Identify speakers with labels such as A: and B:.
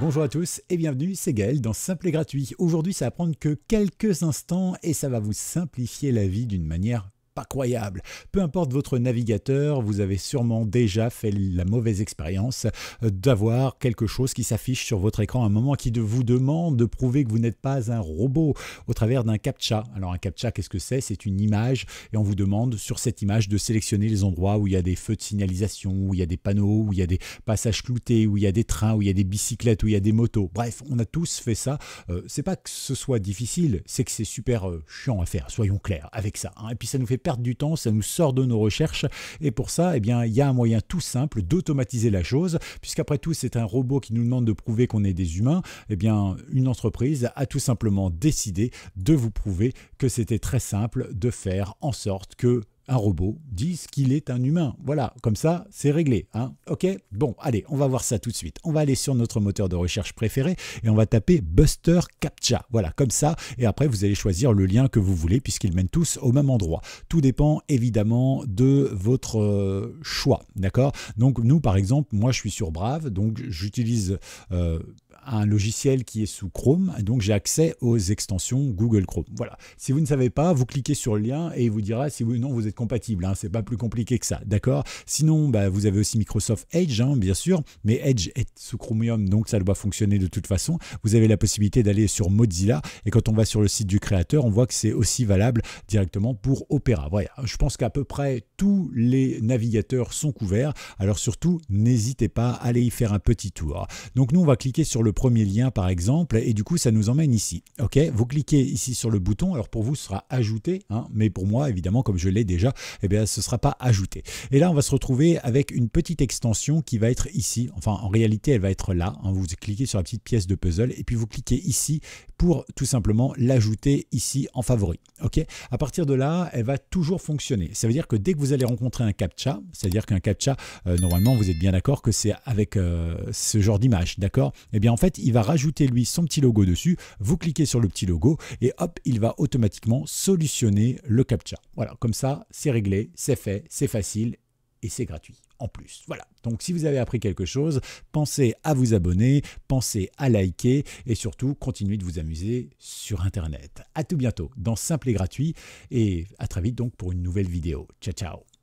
A: Bonjour à tous et bienvenue, c'est Gaël dans Simple et Gratuit. Aujourd'hui, ça va prendre que quelques instants et ça va vous simplifier la vie d'une manière pas croyable. Peu importe votre navigateur, vous avez sûrement déjà fait la mauvaise expérience d'avoir quelque chose qui s'affiche sur votre écran à un moment qui vous demande de prouver que vous n'êtes pas un robot au travers d'un CAPTCHA. Alors un CAPTCHA, qu'est-ce que c'est? C'est une image et on vous demande sur cette image de sélectionner les endroits où il y a des feux de signalisation, où il y a des panneaux, où il y a des passages cloutés, où il y a des trains, où il y a des bicyclettes, où il y a des motos. Bref, on a tous fait ça. C'est pas que ce soit difficile, c'est que c'est super chiant à faire, soyons clairs avec ça. Et puis ça nous fait perdre du temps, ça nous sort de nos recherches et pour ça, eh bien, il y a un moyen tout simple d'automatiser la chose, puisqu'après tout, c'est un robot qui nous demande de prouver qu'on est des humains. Eh bien, une entreprise a tout simplement décidé de vous prouver que c'était très simple de faire en sorte que un robot dise qu'il est un humain. Voilà, comme ça, c'est réglé. Ok? Bon, allez, on va voir ça tout de suite. On va aller sur notre moteur de recherche préféré et on va taper Buster CAPTCHA. Voilà, comme ça. Et après, vous allez choisir le lien que vous voulez puisqu'ils mènent tous au même endroit. Tout dépend évidemment de votre choix. D'accord? Donc, nous, par exemple, moi, je suis sur Brave. Donc, j'utilise un logiciel qui est sous Chrome, donc j'ai accès aux extensions Google Chrome. Voilà. Si vous ne savez pas, vous cliquez sur le lien et il vous dira si oui ou non vous êtes compatible. C'est pas plus compliqué que ça, d'accord? Sinon, vous avez aussi Microsoft Edge, bien sûr, mais Edge est sous Chromium, donc ça doit fonctionner de toute façon. Vous avez la possibilité d'aller sur Mozilla et quand on va sur le site du créateur, on voit que c'est aussi valable directement pour Opera. Voilà. Je pense qu'à peu près tous les navigateurs sont couverts. Alors surtout, n'hésitez pas à aller y faire un petit tour. Donc nous, on va cliquer sur le premier lien par exemple et du coup ça nous emmène ici. Ok, vous cliquez ici sur le bouton, alors pour vous ce sera ajouté, mais pour moi évidemment comme je l'ai déjà, eh bien ce ne sera pas ajouté. Et là on va se retrouver avec une petite extension qui va être ici, enfin en réalité elle va être là, vous cliquez sur la petite pièce de puzzle et puis vous cliquez ici pour tout simplement l'ajouter ici en favori. Ok, à partir de là elle va toujours fonctionner. Ça veut dire que dès que vous allez rencontrer un CAPTCHA, c'est-à-dire qu'un CAPTCHA, normalement vous êtes bien d'accord que c'est avec ce genre d'image, d'accord? Eh bien en fait il va rajouter lui son petit logo dessus, vous cliquez sur le petit logo et hop il va automatiquement solutionner le CAPTCHA. Voilà, comme ça c'est réglé, c'est fait, c'est facile et c'est gratuit en plus. Voilà, donc si vous avez appris quelque chose, pensez à vous abonner, pensez à liker et surtout continuez de vous amuser sur internet. À tout bientôt dans Simple et Gratuit et à très vite donc pour une nouvelle vidéo. Ciao ciao.